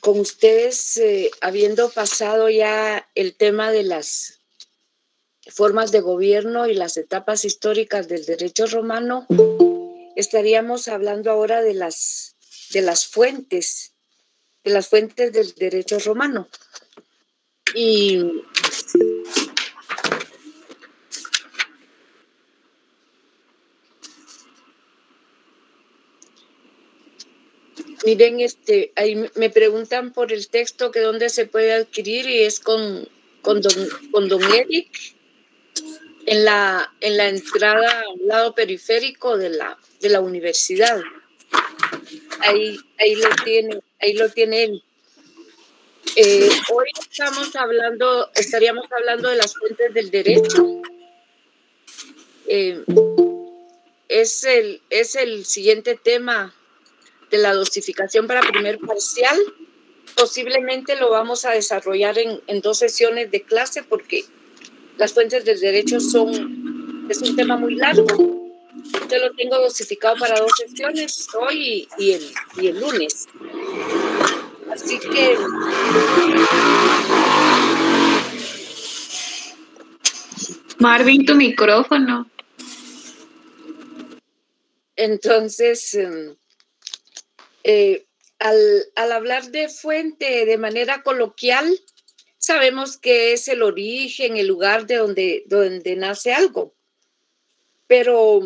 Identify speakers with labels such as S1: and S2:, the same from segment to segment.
S1: con ustedes, habiendo pasado ya el tema de las formas de gobierno y las etapas históricas del derecho romano, estaríamos hablando ahora de las fuentes del derecho romano. Y miren, ahí me preguntan por el texto que dónde se puede adquirir, y es con don Eric en la entrada al lado periférico de la universidad. Ahí lo tiene él. Hoy estaríamos hablando de las fuentes del derecho. Es el siguiente tema de la dosificación para primer parcial. Posiblemente lo vamos a desarrollar en 2 sesiones de clase, porque las fuentes del derecho es un tema muy largo. Yo lo tengo dosificado para 2 sesiones, hoy y el lunes. Así que
S2: Marvin, tu micrófono.
S1: Entonces, al hablar de fuente de manera coloquial, sabemos que es el origen, el lugar de donde nace algo. Pero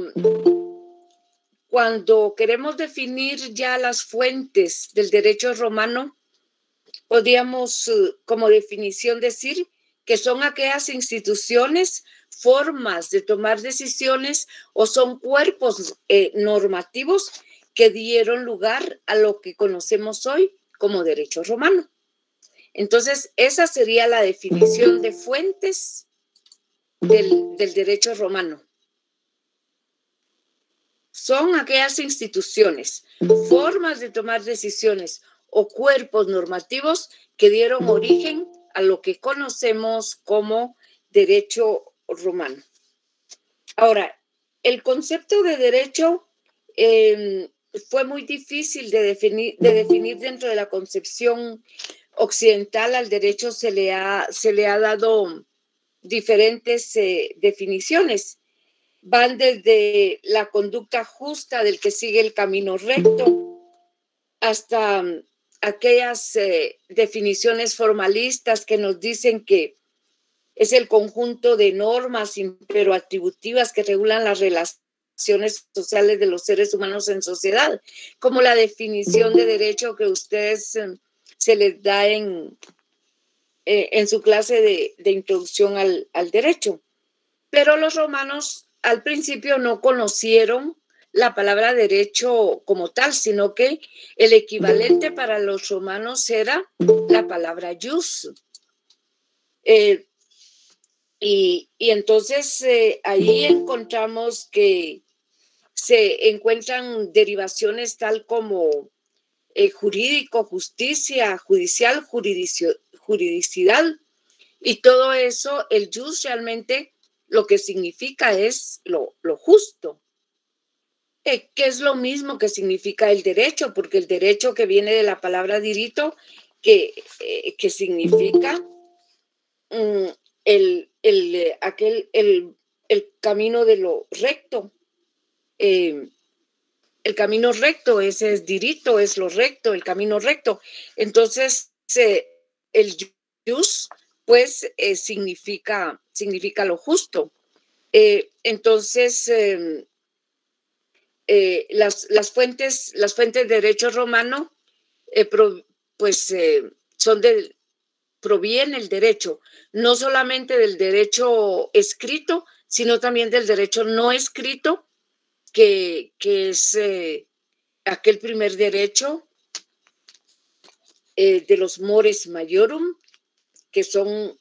S1: cuando queremos definir ya las fuentes del derecho romano, podríamos como definición decir que son aquellas instituciones, formas de tomar decisiones o son cuerpos normativos que dieron lugar a lo que conocemos hoy como derecho romano. Entonces, esa sería la definición de fuentes del derecho romano. Son aquellas instituciones, formas de tomar decisiones o cuerpos normativos que dieron origen a lo que conocemos como derecho romano. Ahora, el concepto de derecho fue muy difícil de definir dentro de la concepción occidental. Al derecho se le ha dado diferentes definiciones. Van desde la conducta justa del que sigue el camino recto hasta aquellas definiciones formalistas que nos dicen que es el conjunto de normas imperoatributivas que regulan las relaciones sociales de los seres humanos en sociedad, como la definición de derecho que ustedes se les da en su clase de introducción al derecho. Pero los romanos al principio no conocieron la palabra derecho como tal, sino que el equivalente para los romanos era la palabra jus. Y entonces ahí encontramos que se encuentran derivaciones tal como jurídico, justicia, judicial, juridicidad, y todo eso, el jus realmente lo que significa es lo justo, que es lo mismo que significa el derecho, porque el derecho que viene de la palabra dirito, que significa el camino de lo recto. El camino recto, ese es dirito, es lo recto, el camino recto. Entonces, el jus, pues, significa lo justo. Entonces, las fuentes de derecho romano, proviene el derecho, no solamente del derecho escrito, sino también del derecho no escrito, que es aquel primer derecho de los mores maiorum, que son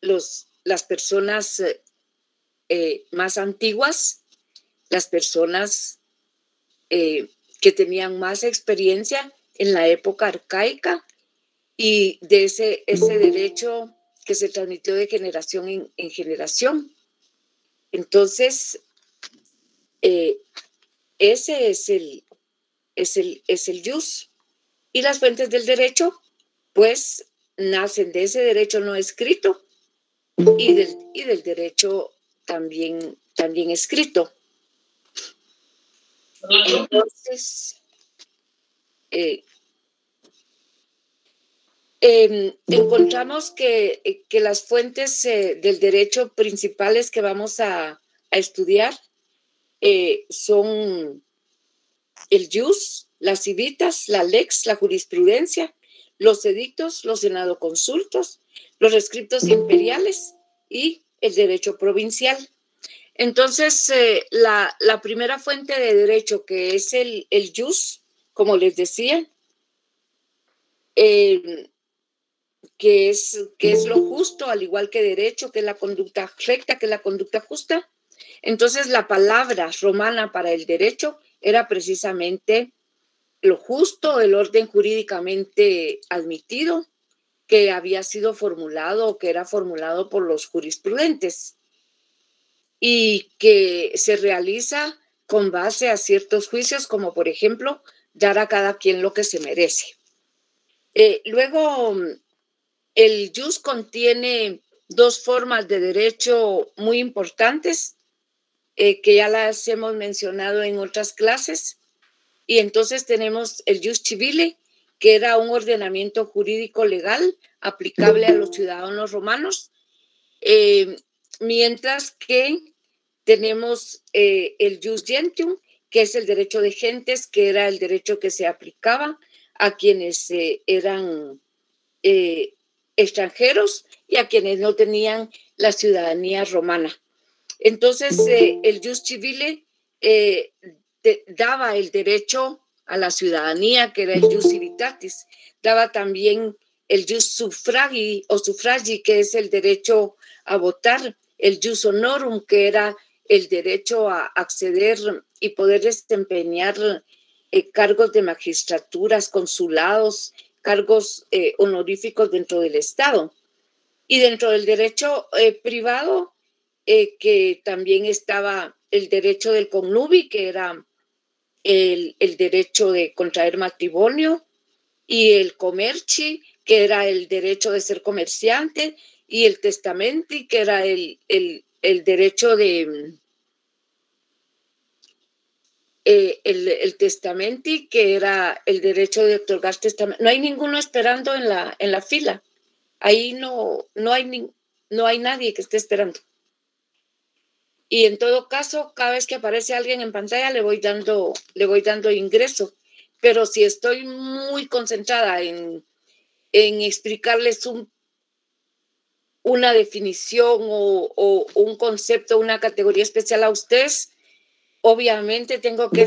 S1: las personas más antiguas, las personas que tenían más experiencia en la época arcaica, y de ese derecho que se transmitió de generación en generación. Entonces, ese es el jus. Y las fuentes del derecho pues nacen de ese derecho no escrito y del derecho también escrito. Entonces, encontramos que las fuentes del derecho principales que vamos a estudiar son el jus, las civitas, la lex, la jurisprudencia, los edictos, los senadoconsultos, los rescriptos imperiales y el derecho provincial. Entonces, la primera fuente de derecho, que es el jus, como les decía, que es lo justo, al igual que derecho, que es la conducta recta, que es la conducta justa. Entonces, la palabra romana para el derecho era precisamente lo justo, el orden jurídicamente admitido, que había sido formulado, que era formulado por los jurisprudentes y que se realiza con base a ciertos juicios, como por ejemplo, dar a cada quien lo que se merece. Luego, el jus contiene dos formas de derecho muy importantes que ya las hemos mencionado en otras clases. Y entonces tenemos el jus civile, que era un ordenamiento jurídico legal aplicable a los ciudadanos romanos, mientras que tenemos el jus gentium, que es el derecho de gentes, que era el derecho que se aplicaba a quienes eran extranjeros y a quienes no tenían la ciudadanía romana. Entonces, el jus civile daba el derecho a la ciudadanía, que era el jus civitatis, daba también el jus suffragii o suffragi, que es el derecho a votar, el jus honorum, que era el derecho a acceder y poder desempeñar cargos de magistraturas, consulados, cargos honoríficos dentro del Estado. Y dentro del derecho privado, que también estaba el derecho del connubi, que era el derecho de contraer matrimonio, y el commerci, que era el derecho de ser comerciante, y el testamenti, que era el derecho de el testamenti, que era el derecho de otorgar testamento. No hay ninguno esperando en la fila. Ahí no hay nadie que esté esperando. Y en todo caso, cada vez que aparece alguien en pantalla, le voy dando ingreso. Pero si estoy muy concentrada en explicarles una definición o un concepto, una categoría especial a ustedes, obviamente tengo que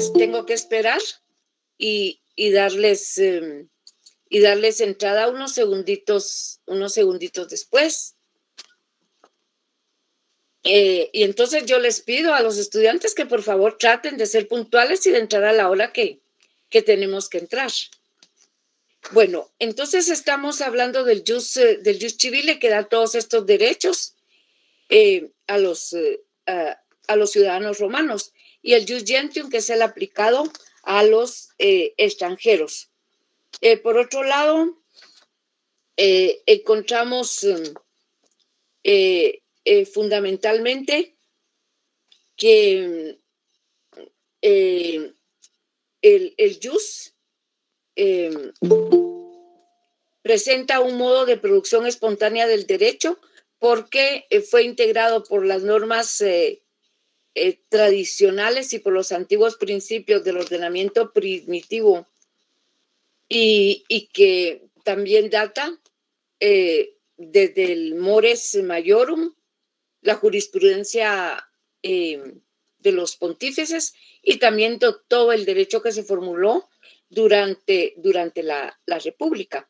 S1: esperar y darles entrada unos segunditos después. Y entonces yo les pido a los estudiantes que por favor traten de ser puntuales y de entrar a la hora que tenemos que entrar. Bueno, entonces estamos hablando del jus civile, que da todos estos derechos a los ciudadanos romanos, y el jus gentium, que es el aplicado a los extranjeros. Por otro lado, encontramos fundamentalmente que el jus presenta un modo de producción espontánea del derecho porque fue integrado por las normas tradicionales y por los antiguos principios del ordenamiento primitivo y que también data desde el mores maiorum, la jurisprudencia de los pontífices, y también todo el derecho que se formuló durante la República.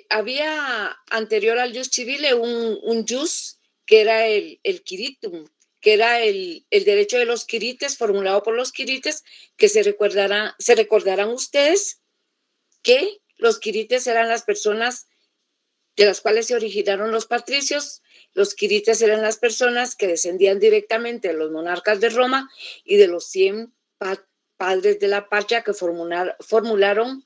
S1: Había anterior al jus civile un jus que era el quiritum, que era el derecho de los quirites, formulado por los quirites, que se recordarán ustedes que los quirites eran las personas de las cuales se originaron los patricios. Los quirites eran las personas que descendían directamente de los monarcas de Roma y de los 100 padres de la patria que formularon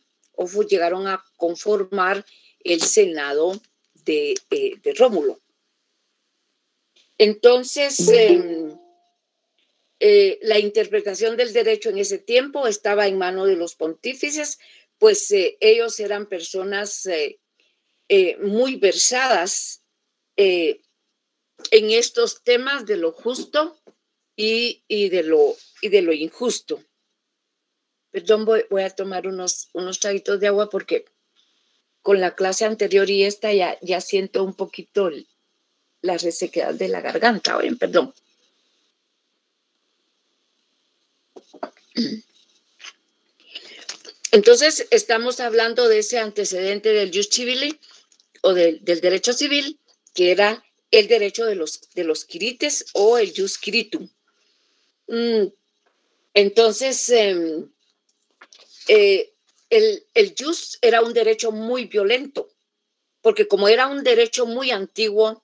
S1: llegaron a conformar el Senado de Rómulo. Entonces, la interpretación del derecho en ese tiempo estaba en manos de los pontífices, pues ellos eran personas muy versadas en estos temas de lo justo y de lo injusto. Perdón, voy a tomar unos traguitos de agua porque con la clase anterior y esta ya siento un poquito la resequedad de la garganta. Oye, perdón. Entonces, estamos hablando de ese antecedente del jus civili o del derecho civil, que era el derecho de los quirites o el jus quiritum. Entonces, el jus era un derecho muy violento, porque como era un derecho muy antiguo,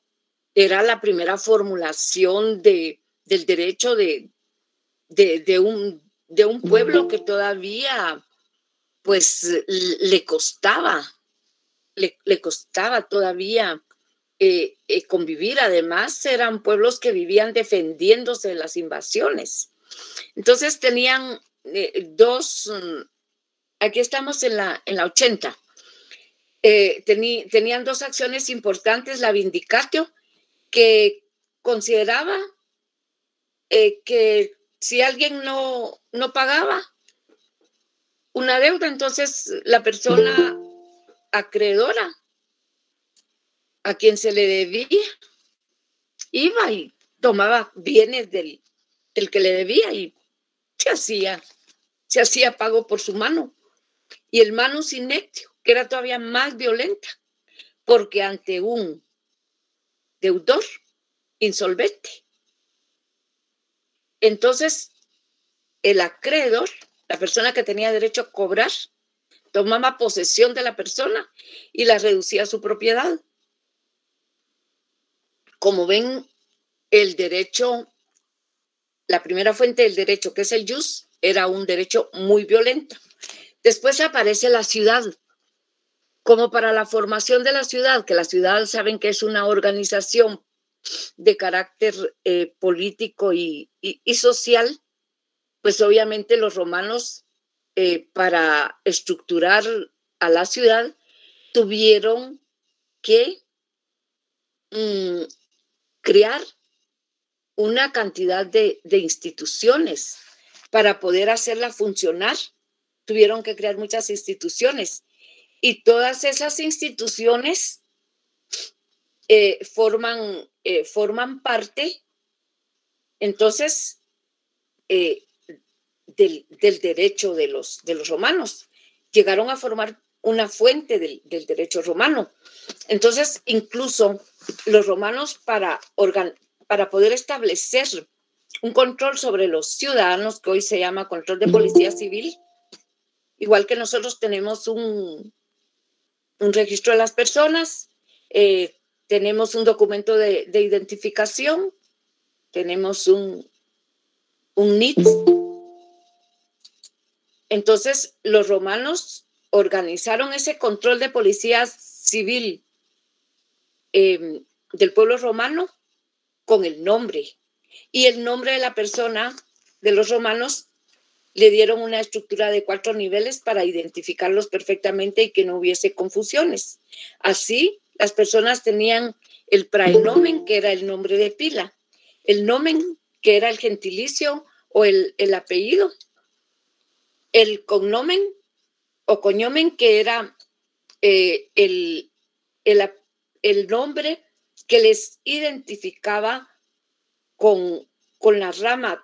S1: era la primera formulación del derecho de un pueblo que todavía pues le costaba todavía convivir. Además, eran pueblos que vivían defendiéndose de las invasiones. Entonces tenían aquí estamos en la 80. Tenían dos acciones importantes: la vindicatio, que consideraba que si alguien no pagaba una deuda, entonces la persona acreedora a quien se le debía iba y tomaba bienes del que le debía y se hacía pago por su mano. Y el manus inectio, que era todavía más violenta, porque ante un deudor insolvente, entonces el acreedor, la persona que tenía derecho a cobrar, tomaba posesión de la persona y la reducía a su propiedad. Como ven, el derecho, la primera fuente del derecho, que es el jus, era un derecho muy violento. Después aparece la ciudad. Como para la formación de la ciudad, que la ciudad saben que es una organización de carácter político y social, pues obviamente los romanos, para estructurar a la ciudad, tuvieron que crear una cantidad de instituciones para poder hacerla funcionar. Tuvieron que crear muchas instituciones y todas esas instituciones forman parte, entonces, del derecho de los romanos. Llegaron a formar una fuente del derecho romano. Entonces, incluso los romanos, para poder establecer un control sobre los ciudadanos, que hoy se llama control de policía civil, igual que nosotros tenemos un registro de las personas, tenemos un documento de identificación, tenemos un NIT. Entonces, los romanos organizaron ese control de policía civil del pueblo romano con el nombre. Y el nombre de la persona de los romanos le dieron una estructura de 4 niveles para identificarlos perfectamente y que no hubiese confusiones. Así, las personas tenían el praenomen, que era el nombre de pila, el nomen, que era el gentilicio o el apellido, el cognomen o coñomen, que era el nombre que les identificaba con una rama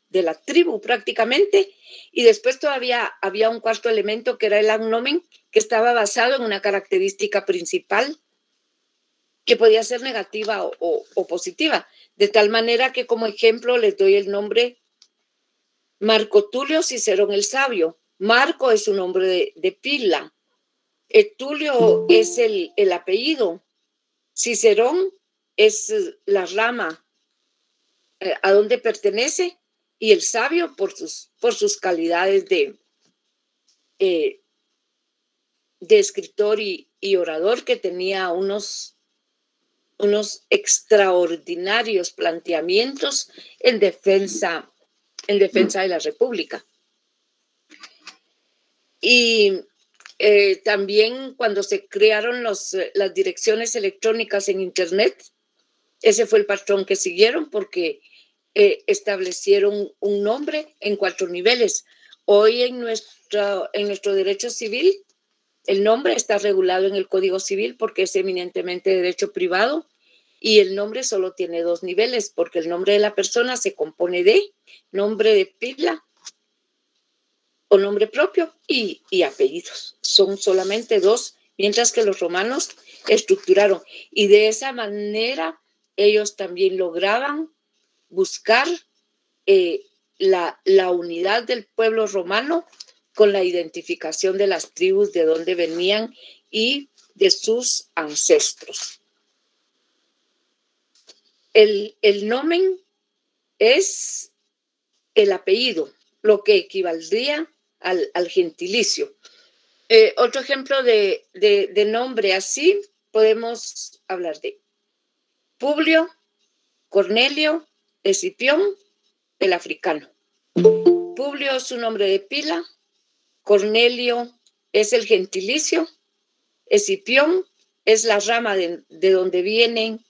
S1: de la tribu prácticamente, y después todavía había un cuarto elemento que era el agnomen, que estaba basado en una característica principal que podía ser negativa o positiva, de tal manera que como ejemplo les doy el nombre Marco Tulio Cicerón el Sabio. Marco es un nombre de pila, Tulio es el apellido, Cicerón es la rama a donde pertenece, y el sabio por sus calidades de escritor y orador que tenía unos extraordinarios planteamientos en defensa de la República. Y también cuando se crearon las direcciones electrónicas en Internet, ese fue el patrón que siguieron, porque establecieron un nombre en 4 niveles. Hoy en nuestro derecho civil, el nombre está regulado en el Código Civil porque es eminentemente derecho privado, y el nombre solo tiene 2 niveles, porque el nombre de la persona se compone de nombre de pila o nombre propio y apellidos. Son solamente 2, mientras que los romanos estructuraron. Y de esa manera ellos también lograban buscar la unidad del pueblo romano con la identificación de las tribus de donde venían y de sus ancestros. El nomen es el apellido, lo que equivaldría al gentilicio. Otro ejemplo de nombre así, podemos hablar de Publio, Cornelio, Escipión, el africano. Publio es su nombre de pila, Cornelio es el gentilicio, Escipión es la rama de donde vienen,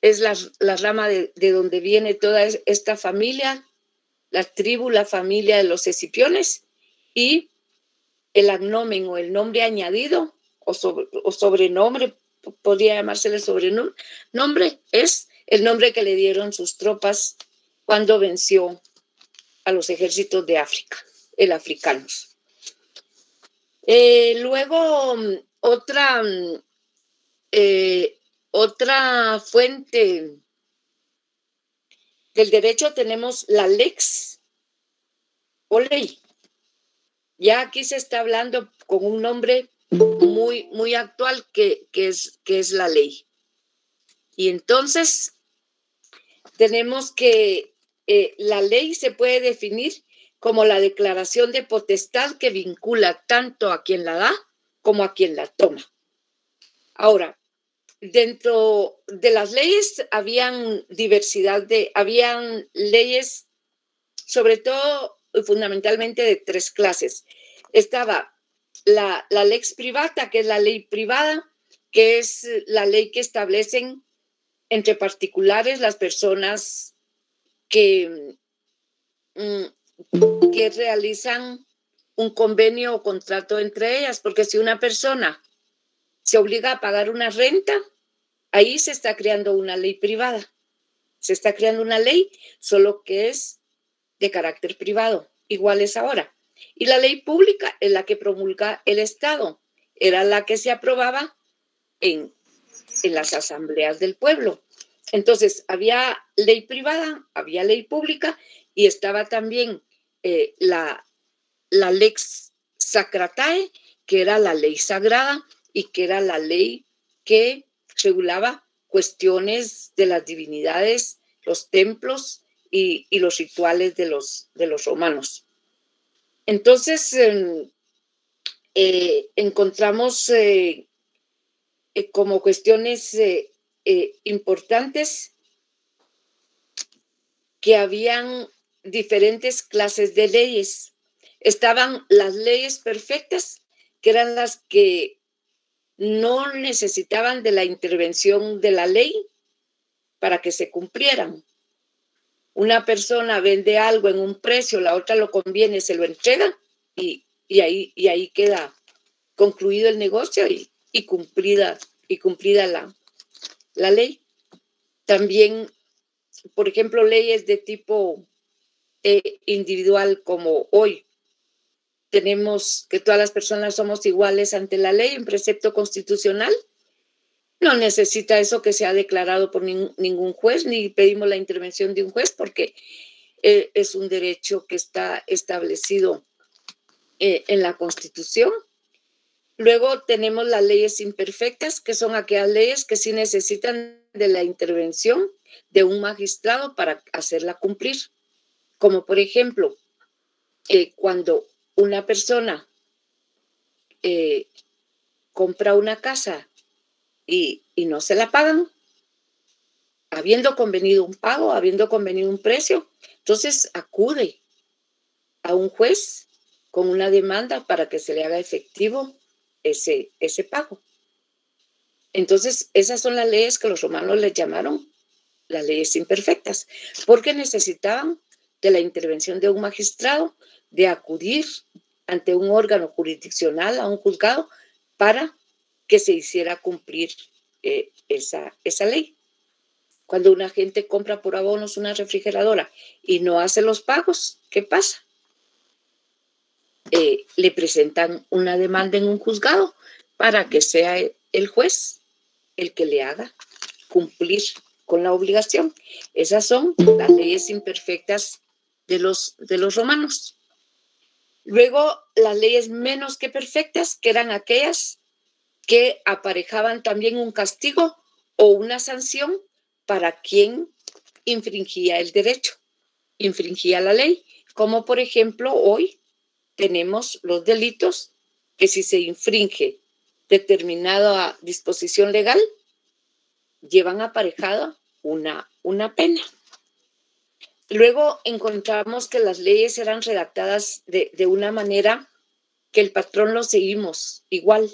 S1: es la rama de donde viene toda esta familia, la tribu, la familia de los escipiones, y el agnomen o el nombre añadido o sobrenombre, podría llamársele sobrenombre, es el nombre que le dieron sus tropas cuando venció a los ejércitos de África, el africanos. Luego, otra fuente del derecho tenemos la lex o ley. Ya aquí se está hablando con un nombre muy, muy actual que es la ley. Y entonces tenemos que la ley se puede definir como la declaración de potestad que vincula tanto a quien la da como a quien la toma. Ahora, dentro de las leyes habían leyes, sobre todo fundamentalmente de 3 clases. Estaba la lex privata, que es la ley privada, que es la ley que establecen entre particulares las personas que realizan un convenio o contrato entre ellas, porque si una persona se obliga a pagar una renta, ahí se está creando una ley privada. Se está creando una ley, solo que es de carácter privado, igual es ahora. Y la ley pública es la que promulga el Estado, era la que se aprobaba en las asambleas del pueblo. Entonces, había ley privada, había ley pública, y estaba también la lex sacratae, que era la ley sagrada y que era la ley que regulaba cuestiones de las divinidades, los templos y los rituales de los romanos. Entonces, encontramos como cuestiones importantes que habían diferentes clases de leyes. Estaban las leyes perfectas, que eran las que no necesitaban de la intervención de la ley para que se cumplieran. Una persona vende algo en un precio, la otra lo conviene, se lo entrega y ahí queda concluido el negocio y cumplida la ley. También, por ejemplo, leyes de tipo individual, como hoy tenemos que todas las personas somos iguales ante la ley, un precepto constitucional. No necesita eso que sea declarado por ningún juez, ni pedimos la intervención de un juez, porque es un derecho que está establecido en la Constitución. Luego tenemos las leyes imperfectas, que son aquellas leyes que sí necesitan de la intervención de un magistrado para hacerla cumplir. Como por ejemplo, cuando una persona compra una casa y no se la pagan, habiendo convenido un pago, habiendo convenido un precio, entonces acude a un juez con una demanda para que se le haga efectivo ese pago. Entonces, esas son las leyes que los romanos les llamaron las leyes imperfectas, porque necesitaban de la intervención de un magistrado, de acudir ante un órgano jurisdiccional, a un juzgado, para que se hiciera cumplir esa ley. Cuando una gente compra por abonos una refrigeradora y no hace los pagos, ¿qué pasa? Le presentan una demanda en un juzgado para que sea el juez el que le haga cumplir con la obligación. Esas son las leyes imperfectas de los romanos. Luego, las leyes menos que perfectas, que eran aquellas que aparejaban también un castigo o una sanción para quien infringía el derecho, infringía la ley, como por ejemplo hoy tenemos los delitos que si se infringe determinada disposición legal, llevan aparejada una pena. Luego encontramos que las leyes eran redactadas de una manera que el patrón lo seguimos igual,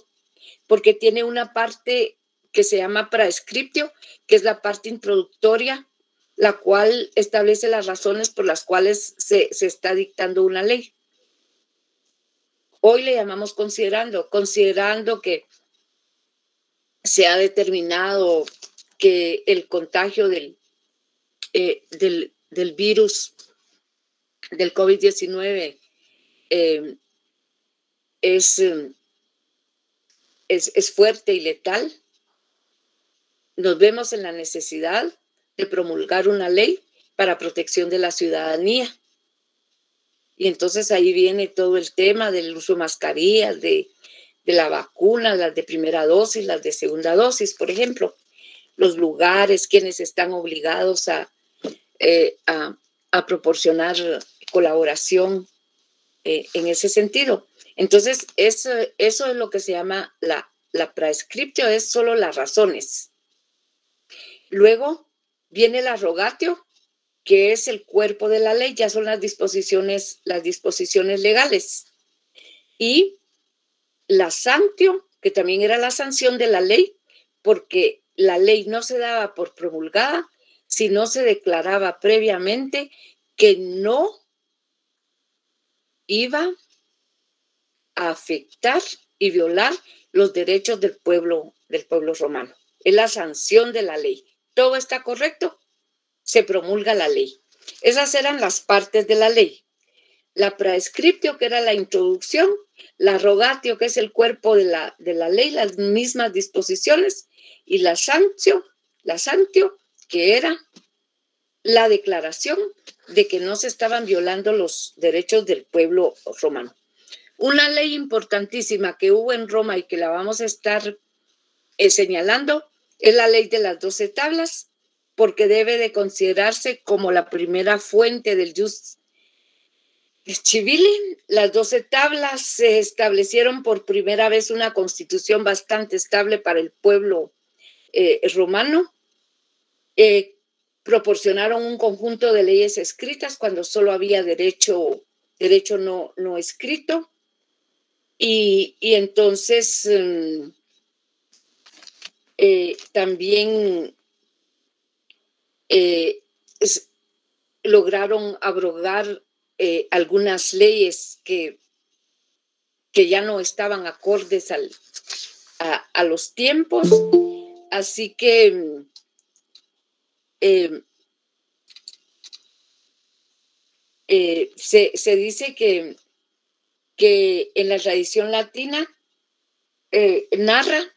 S1: porque tiene una parte que se llama praescriptio, que es la parte introductoria, la cual establece las razones por las cuales se está dictando una ley. Hoy le llamamos considerando que se ha determinado que el contagio del virus del COVID-19 es fuerte y letal. Nos vemos en la necesidad de promulgar una ley para protección de la ciudadanía. Y entonces ahí viene todo el tema del uso de mascarillas, de la vacuna, las de primera dosis, las de segunda dosis, por ejemplo. Los lugares, quienes están obligados a proporcionar colaboración en ese sentido. Entonces, eso es lo que se llama la praescriptio, es solo las razones. Luego viene la rogatio, que es el cuerpo de la ley, ya son las disposiciones legales. Y la sanctio, que también era la sanción de la ley, porque la ley no se daba por promulgada, sino se declaraba previamente que no iba a afectar y violar los derechos del pueblo romano. Es la sanción de la ley. Todo está correcto, se promulga la ley. Esas eran las partes de la ley. La praescriptio, que era la introducción, la rogatio, que es el cuerpo de la ley, las mismas disposiciones, y la sanctio, que era la declaración de que no se estaban violando los derechos del pueblo romano. Una ley importantísima que hubo en Roma y que la vamos a estar señalando es la ley de las 12 tablas, porque debe de considerarse como la primera fuente del jus civile. Las 12 tablas se establecieron por primera vez una constitución bastante estable para el pueblo romano. Proporcionaron un conjunto de leyes escritas cuando solo había derecho no escrito. Y entonces también lograron abrogar algunas leyes que ya no estaban acordes a los tiempos. Así que se dice que en la tradición latina narra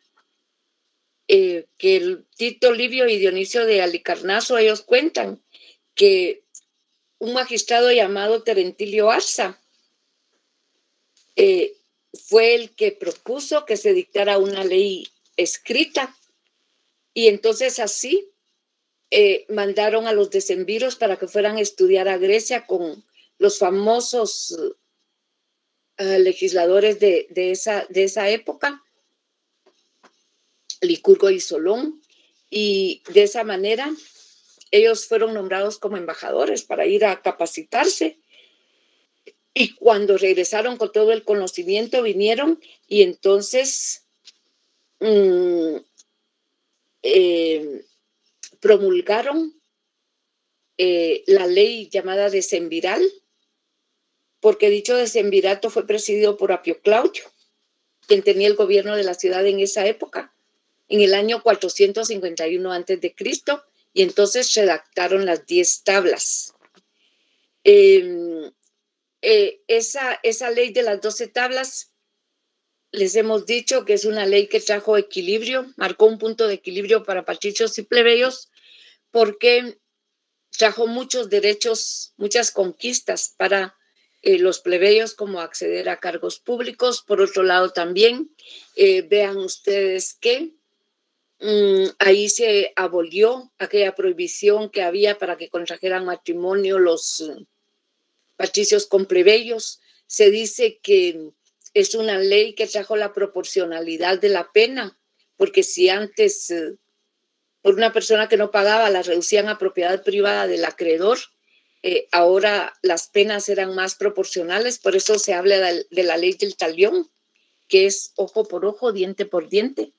S1: que el Tito Livio y Dionisio de Halicarnaso, ellos cuentan que un magistrado llamado Terentilio Arza fue el que propuso que se dictara una ley escrita, y entonces así mandaron a los decemviros para que fueran a estudiar a Grecia con los famosos legisladores de esa época, Licurgo y Solón, y de esa manera ellos fueron nombrados como embajadores para ir a capacitarse. Y cuando regresaron con todo el conocimiento, vinieron y entonces promulgaron la ley llamada decemviral, porque dicho decemvirato fue presidido por Apio Claudio, quien tenía el gobierno de la ciudad en esa época, en el año 451 a.C., y entonces redactaron las 10 tablas. Esa ley de las 12 tablas, les hemos dicho que es una ley que trajo equilibrio, marcó un punto de equilibrio para patricios y plebeyos, porque trajo muchos derechos, muchas conquistas para los plebeyos, como acceder a cargos públicos. Por otro lado también, vean ustedes que ahí se abolió aquella prohibición que había para que contrajeran matrimonio los patricios con plebeyos. Se dice que es una ley que trajo la proporcionalidad de la pena, porque si antes por una persona que no pagaba la reducían a propiedad privada del acreedor, ahora las penas eran más proporcionales. Por eso se habla de la ley del talión, que es ojo por ojo, diente por diente.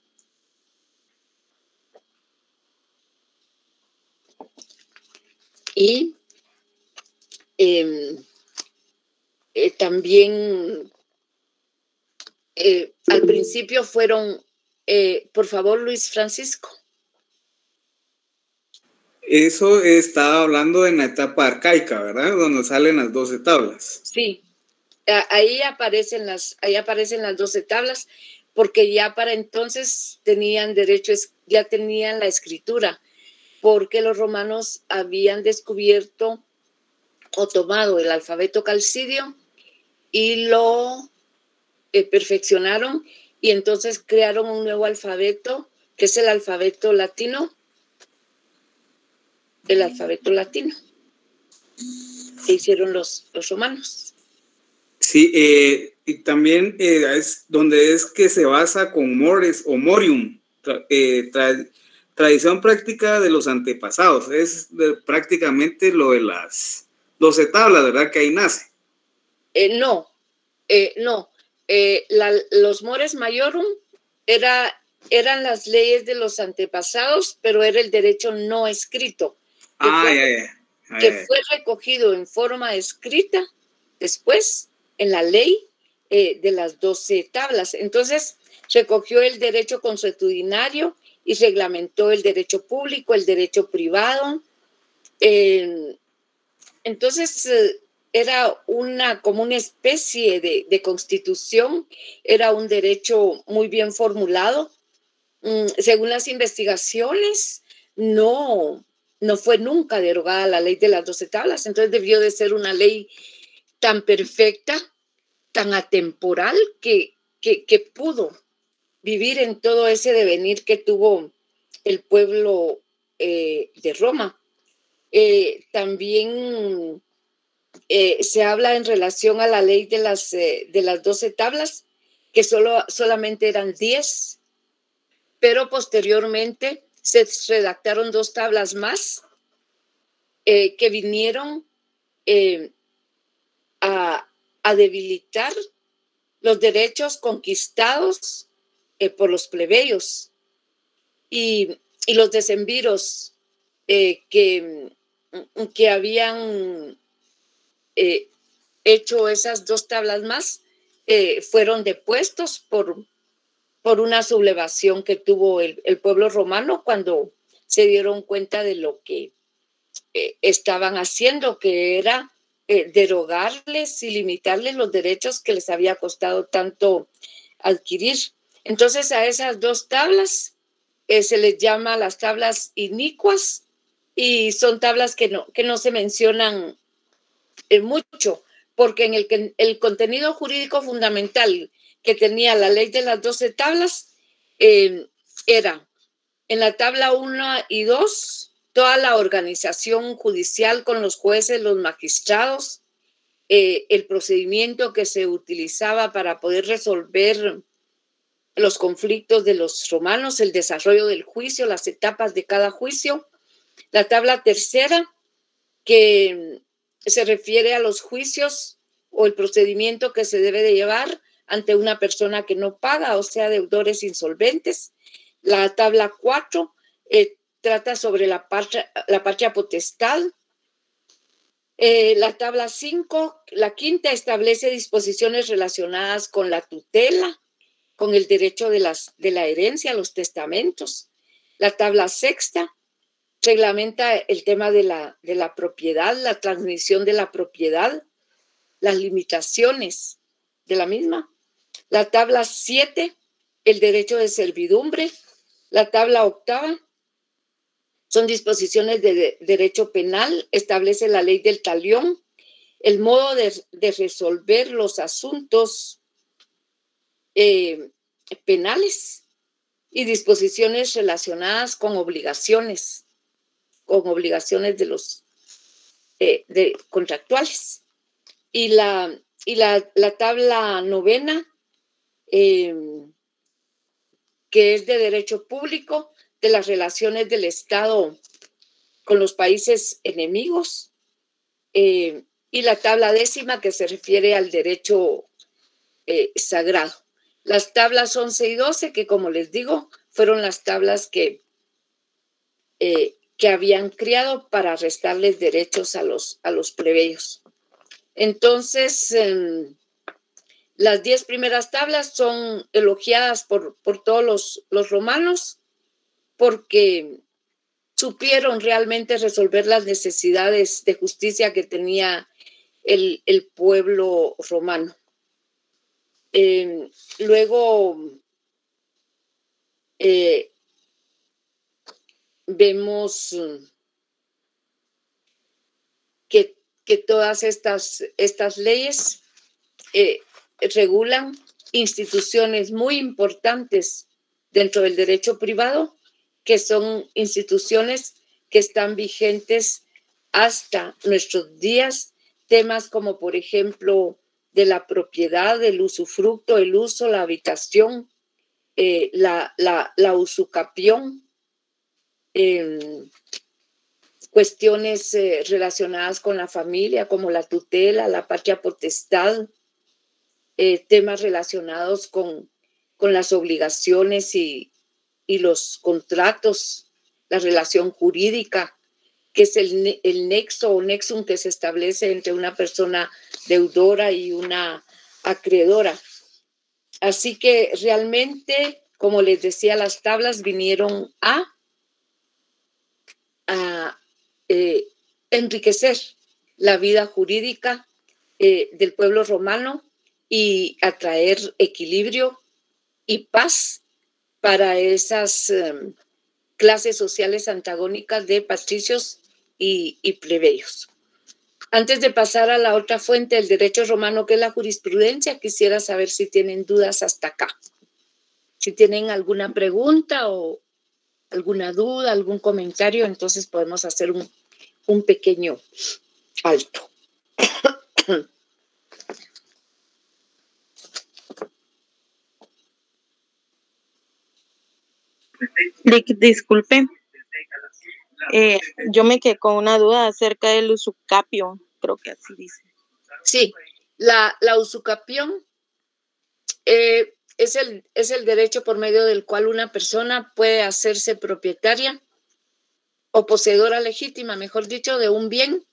S1: Y también al principio fueron, por favor, Luis Francisco.
S3: Eso estaba hablando en la etapa arcaica, ¿verdad? Donde salen las 12 tablas.
S1: Sí, ahí aparecen las 12 tablas, porque ya para entonces tenían derecho, ya tenían la escritura, porque los romanos habían descubierto o tomado el alfabeto calcidio y lo perfeccionaron, y entonces crearon un nuevo alfabeto, que es el alfabeto latino. El alfabeto latino que hicieron los romanos.
S3: Sí, y también es donde es que se basa con mores o morium, tradición práctica de los antepasados. Es prácticamente lo de las 12 tablas, ¿verdad? Que ahí nace.
S1: No. Los mores maiorum eran las leyes de los antepasados, pero era el derecho no escrito, que fue recogido en forma escrita después en la ley de las 12 tablas. Entonces recogió el derecho consuetudinario y reglamentó el derecho público, el derecho privado. Entonces era como una especie de constitución, era un derecho muy bien formulado. Según las investigaciones, no fue nunca derogada la ley de las 12 tablas, entonces debió de ser una ley tan perfecta, tan atemporal, que pudo vivir en todo ese devenir que tuvo el pueblo de Roma. También se habla en relación a la ley de las 12 tablas, que solamente eran 10, pero posteriormente se redactaron 2 tablas más que vinieron a debilitar los derechos conquistados por los plebeyos, y los decemviros que habían hecho esas 2 tablas más fueron depuestos por una sublevación que tuvo el pueblo romano cuando se dieron cuenta de lo que estaban haciendo, que era derogarles y limitarles los derechos que les había costado tanto adquirir. Entonces a esas 2 tablas se les llama las tablas inicuas, y son tablas que no se mencionan mucho, porque en el contenido jurídico fundamental que tenía la ley de las 12 tablas era en la tabla 1 y 2 toda la organización judicial con los jueces, los magistrados, el procedimiento que se utilizaba para poder resolver los conflictos de los romanos, el desarrollo del juicio, las etapas de cada juicio. La tabla tercera, que se refiere a los juicios o el procedimiento que se debe de llevar ante una persona que no paga, o sea, deudores insolventes. La tabla 4 trata sobre la patria potestad. La tabla 5, la quinta, establece disposiciones relacionadas con la tutela, con el derecho de la herencia, los testamentos. La tabla sexta reglamenta el tema de la propiedad, la transmisión de la propiedad, las limitaciones de la misma. La tabla 7, el derecho de servidumbre. La tabla octava son disposiciones de derecho penal, establece la ley del talión, el modo de resolver los asuntos penales y disposiciones relacionadas con obligaciones de los contractuales. Y la tabla novena, que es de derecho público, de las relaciones del Estado con los países enemigos, y la tabla décima, que se refiere al derecho sagrado. Las tablas 11 y 12, que como les digo, fueron las tablas que habían creado para restarles derechos a los plebeyos. Entonces, las 10 primeras tablas son elogiadas por todos los romanos, porque supieron realmente resolver las necesidades de justicia que tenía el pueblo romano. Luego vemos que todas estas leyes regulan instituciones muy importantes dentro del derecho privado, que son instituciones que están vigentes hasta nuestros días, temas como, por ejemplo, de la propiedad, el usufructo, el uso, la habitación, la usucapión, cuestiones relacionadas con la familia, como la tutela, la patria potestad, temas relacionados con las obligaciones y los contratos, la relación jurídica, que es el nexo o nexum que se establece entre una persona deudora y una acreedora. Así que realmente, como les decía, las tablas vinieron a enriquecer la vida jurídica del pueblo romano y a traer equilibrio y paz para esas clases sociales antagónicas de patricios y plebeyos. Antes de pasar a la otra fuente del derecho romano, que es la jurisprudencia, quisiera saber si tienen dudas hasta acá. Si tienen alguna pregunta o alguna duda, algún comentario, entonces podemos hacer un pequeño alto.
S4: Disculpe, yo me quedé con una duda acerca del usucapio, creo que así dice.
S1: Sí, la usucapión es el derecho por medio del cual una persona puede hacerse propietaria o poseedora legítima, mejor dicho, de un bien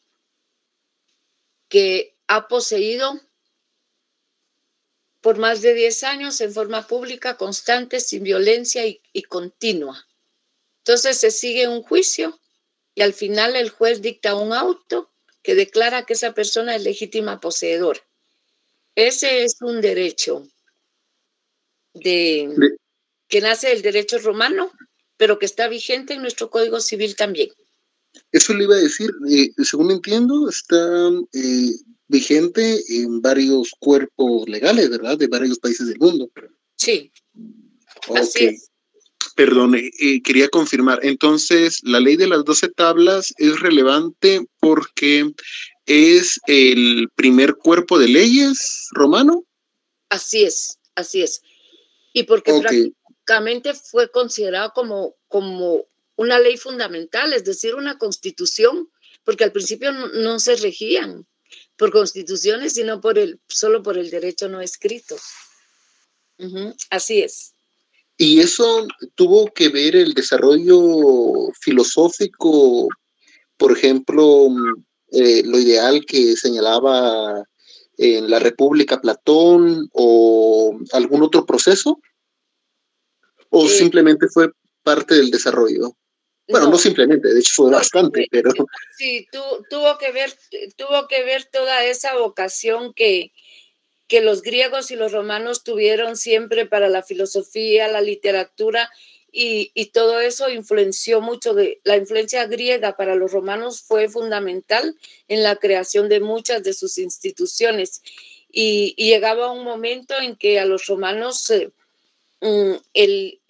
S1: que ha poseído por más de 10 años en forma pública, constante, sin violencia y continua. Entonces se sigue un juicio y al final el juez dicta un auto que declara que esa persona es legítima poseedora. Ese es un derecho que nace del derecho romano, pero que está vigente en nuestro Código Civil también.
S5: Eso le iba a decir, según entiendo, está vigente en varios cuerpos legales, ¿verdad? De varios países del mundo.
S1: Sí.
S5: Así es. Perdón, quería confirmar. Entonces, la ley de las 12 tablas es relevante porque es el primer cuerpo de leyes romano.
S1: Así es, así es. Y porque
S5: Okay.
S1: prácticamente fue considerado como una ley fundamental, es decir, una constitución, porque al principio no se regían por constituciones, sino solo por el derecho no escrito. Así es.
S5: Y eso tuvo que ver el desarrollo filosófico, por ejemplo, lo ideal que señalaba en la República Platón o algún otro proceso, o simplemente fue parte del desarrollo. Bueno, no simplemente, de hecho fue bastante, pero
S1: sí, tuvo que ver toda esa vocación que los griegos y los romanos tuvieron siempre para la filosofía, la literatura, y todo eso influenció mucho. La influencia griega para los romanos fue fundamental en la creación de muchas de sus instituciones. Y llegaba un momento en que a los romanos el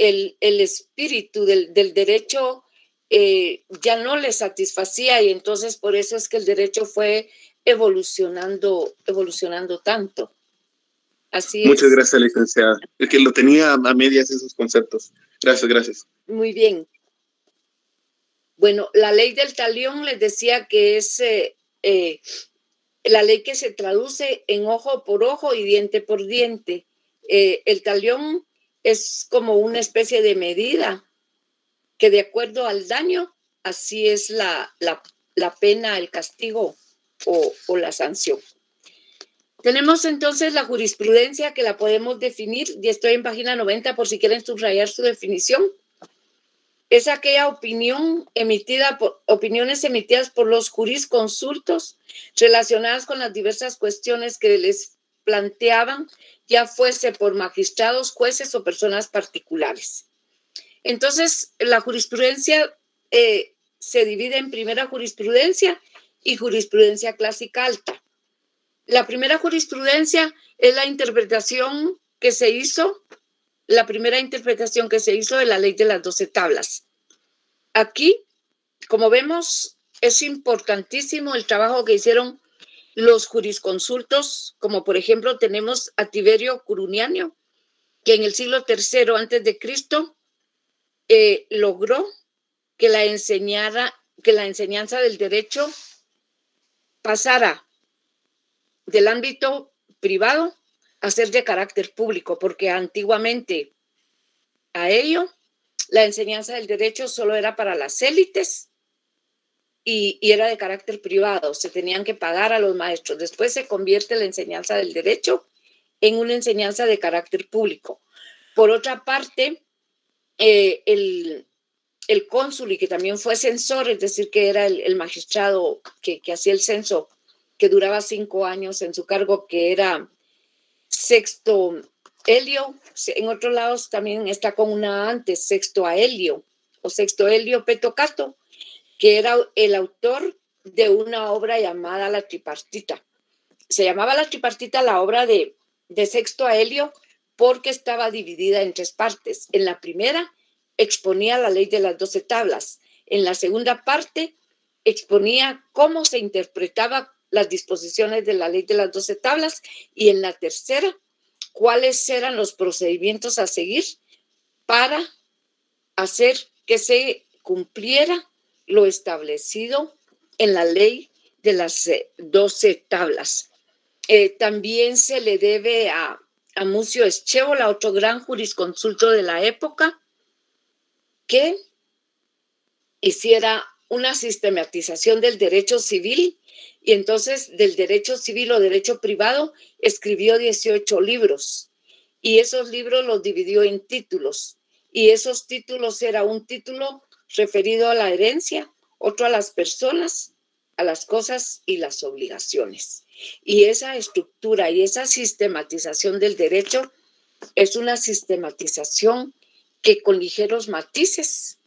S1: espíritu del derecho ya no les satisfacía, y entonces por eso es que el derecho fue evolucionando tanto. Así
S5: muchas
S1: es.
S5: gracias, licenciada. Es que lo tenía a medias esos conceptos. Gracias.
S1: Muy bien. Bueno, la ley del talión les decía que es la ley que se traduce en ojo por ojo y diente por diente. El talión es como una especie de medida que, de acuerdo al daño, así es la pena, el castigo o la sanción. Tenemos entonces la jurisprudencia, que la podemos definir, y estoy en página 90 por si quieren subrayar su definición. Es aquella opiniones emitidas por los jurisconsultos relacionadas con las diversas cuestiones que les planteaban, ya fuese por magistrados, jueces o personas particulares. Entonces, la jurisprudencia se divide en primera jurisprudencia y jurisprudencia clásica alta. La primera jurisprudencia es la primera interpretación que se hizo de la ley de las 12 tablas. Aquí, como vemos, es importantísimo el trabajo que hicieron los jurisconsultos, como por ejemplo tenemos a Tiberio Curuniano, que en el siglo III a.C. logró que la enseñanza del derecho pasara del ámbito privado a ser de carácter público, porque antiguamente a ello la enseñanza del derecho solo era para las élites y era de carácter privado, se tenían que pagar a los maestros. Después se convierte la enseñanza del derecho en una enseñanza de carácter público. Por otra parte, el cónsul, y que también fue censor, es decir, que era el magistrado que hacía el censo, que duraba 5 años en su cargo, que era Sexto Helio. En otros lados también está con una antes, Sexto Aelio o Sexto Helio Petocato, que era el autor de una obra llamada La Tripartita. Se llamaba La Tripartita la obra de Sexto Aelio porque estaba dividida en 3 partes. En la primera exponía la ley de las 12 tablas. En la segunda parte exponía cómo se interpretaba las disposiciones de la ley de las 12 tablas, y en la tercera, cuáles eran los procedimientos a seguir para hacer que se cumpliera lo establecido en la ley de las 12 tablas. También se le debe a Mucio Scaevola, otro gran jurisconsulto de la época, que hiciera una sistematización del derecho civil, y entonces del derecho civil o derecho privado escribió 18 libros, y esos libros los dividió en títulos, y esos títulos era un título referido a la herencia, otro a las personas, a las cosas y las obligaciones. Y esa estructura y esa sistematización del derecho es una sistematización que con ligeros matices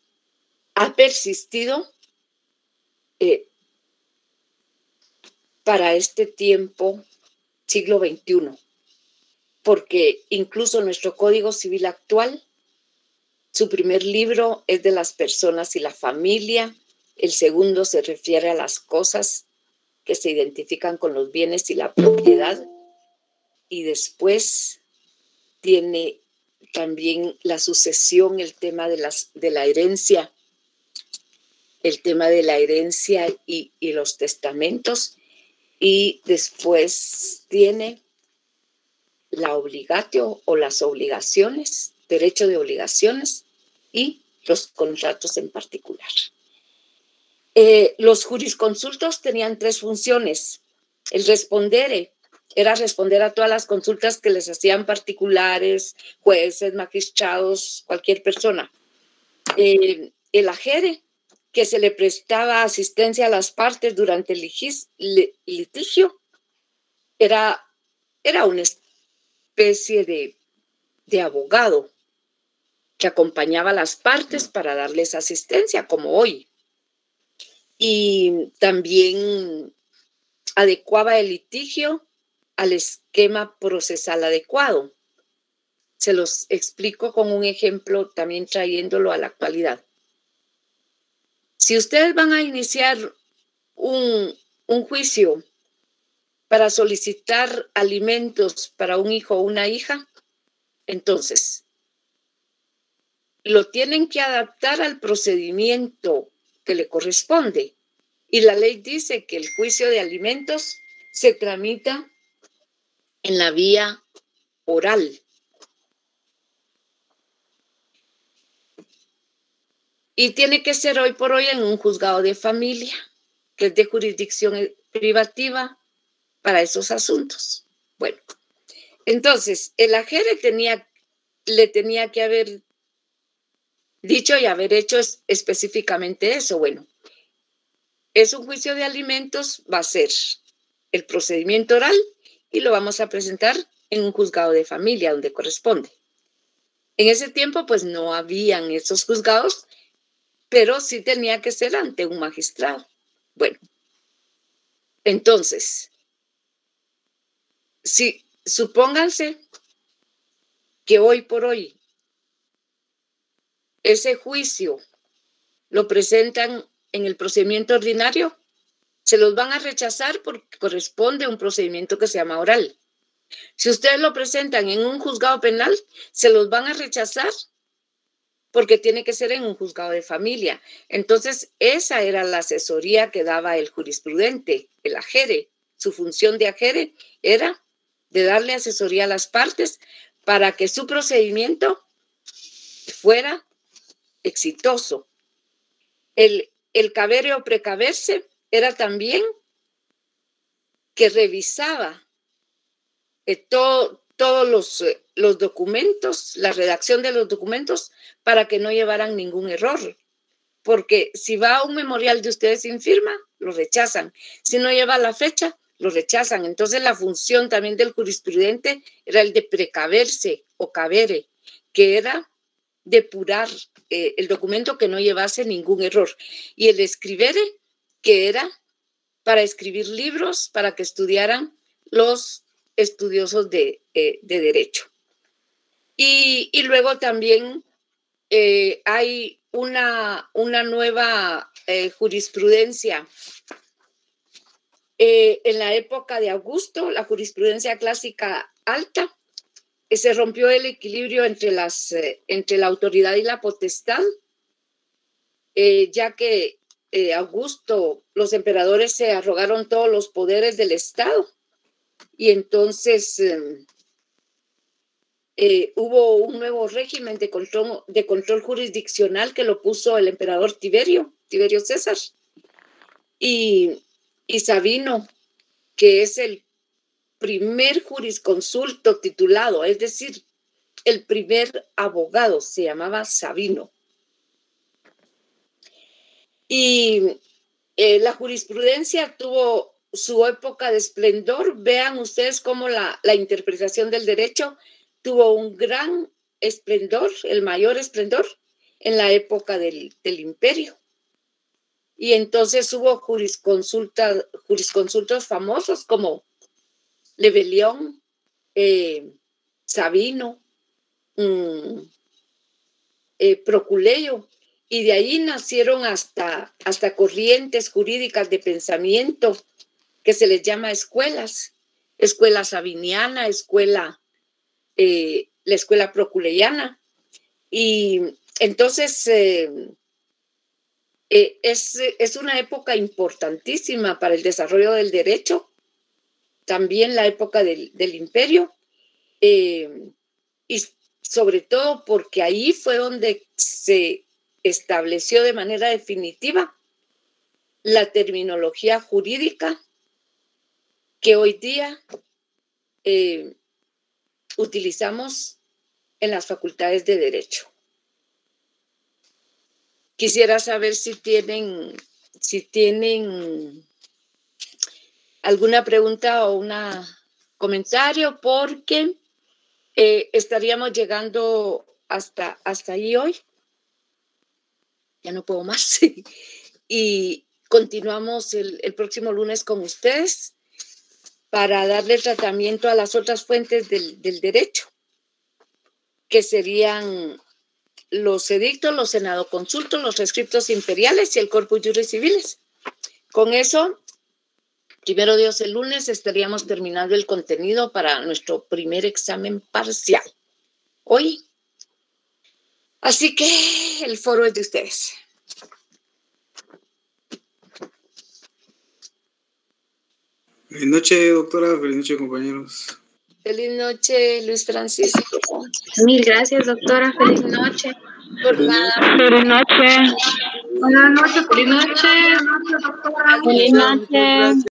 S1: ha persistido para este tiempo, siglo XXI, porque incluso nuestro Código Civil actual, su primer libro es de las personas y la familia, el segundo se refiere a las cosas, que se identifican con los bienes y la propiedad. Y después tiene también la sucesión, el tema de la herencia, el tema de la herencia y los testamentos. Y después tiene la obligatio o las obligaciones, derecho de obligaciones y los contratos en particular. Los jurisconsultos tenían 3 funciones. El respondere era responder a todas las consultas que les hacían particulares, jueces, magistrados, cualquier persona. El agere, que se le prestaba asistencia a las partes durante el litigio, era una especie de abogado que acompañaba a las partes para darles asistencia, como hoy. Y también adecuaba el litigio al esquema procesal adecuado. Se los explico con un ejemplo, también trayéndolo a la actualidad. Si ustedes van a iniciar un juicio para solicitar alimentos para un hijo o una hija, entonces lo tienen que adaptar al procedimiento que le corresponde. Y la ley dice que el juicio de alimentos se tramita en la vía oral. Y tiene que ser hoy por hoy en un juzgado de familia, que es de jurisdicción privativa para esos asuntos. Bueno, entonces el agere le tenía que haber dicho y haber hecho específicamente eso. Bueno, es un juicio de alimentos, va a ser el procedimiento oral y lo vamos a presentar en un juzgado de familia donde corresponde. En ese tiempo, pues no habían esos juzgados, pero sí tenía que ser ante un magistrado. Bueno, entonces, supónganse que hoy por hoy ese juicio lo presentan en el procedimiento ordinario, se los van a rechazar porque corresponde a un procedimiento que se llama oral. Si ustedes lo presentan en un juzgado penal, se los van a rechazar porque tiene que ser en un juzgado de familia. Entonces, esa era la asesoría que daba el jurisprudente, el agere. Su función de agere era de darle asesoría a las partes para que su procedimiento fuera exitoso. El cabere o precaverse era también que revisaba todos los documentos, la redacción de los documentos, para que no llevaran ningún error. Porque si va a un memorial de ustedes sin firma, lo rechazan. Si no lleva la fecha, lo rechazan. Entonces la función también del jurisprudente era el de precaverse o cabere, que era depurar el documento que no llevase ningún error. Y el escribere, que era para escribir libros para que estudiaran los estudiosos de derecho. Y luego también hay una nueva jurisprudencia. En la época de Augusto, la jurisprudencia clásica alta, se rompió el equilibrio entre la autoridad y la potestad, ya que Augusto, los emperadores se arrogaron todos los poderes del Estado y entonces hubo un nuevo régimen de control jurisdiccional que lo puso el emperador Tiberio César, y Sabino, que es el primer jurisconsulto titulado, es decir, el primer abogado, se llamaba Sabino. Y la jurisprudencia tuvo su época de esplendor. Vean ustedes cómo la interpretación del derecho tuvo un gran esplendor, el mayor esplendor, en la época del imperio. Y entonces hubo jurisconsultos famosos como Lebelión, Sabino, Proculeio, y de ahí nacieron hasta corrientes jurídicas de pensamiento que se les llama escuelas, escuela sabiniana, la escuela proculeyana. Y entonces es una época importantísima para el desarrollo del derecho, también la época del imperio, y sobre todo porque ahí fue donde se estableció de manera definitiva la terminología jurídica que hoy día utilizamos en las facultades de Derecho. Quisiera saber si tienen alguna pregunta o un comentario, porque estaríamos llegando hasta ahí hoy. Ya no puedo más. Y continuamos el próximo lunes con ustedes para darle tratamiento a las otras fuentes del derecho, que serían los edictos, los senadoconsultos, los rescriptos imperiales y el corpus juris civilis. Con eso, primero Dios, el lunes estaríamos terminando el contenido para nuestro primer examen parcial hoy. Así que el foro es de ustedes.
S3: Feliz noche, doctora. Feliz noche, compañeros.
S1: Feliz noche, Luis Francisco.
S2: Mil gracias, doctora. Feliz noche.
S1: Por nada.
S2: Feliz noche. Buenas noches. Feliz noche. Feliz noche.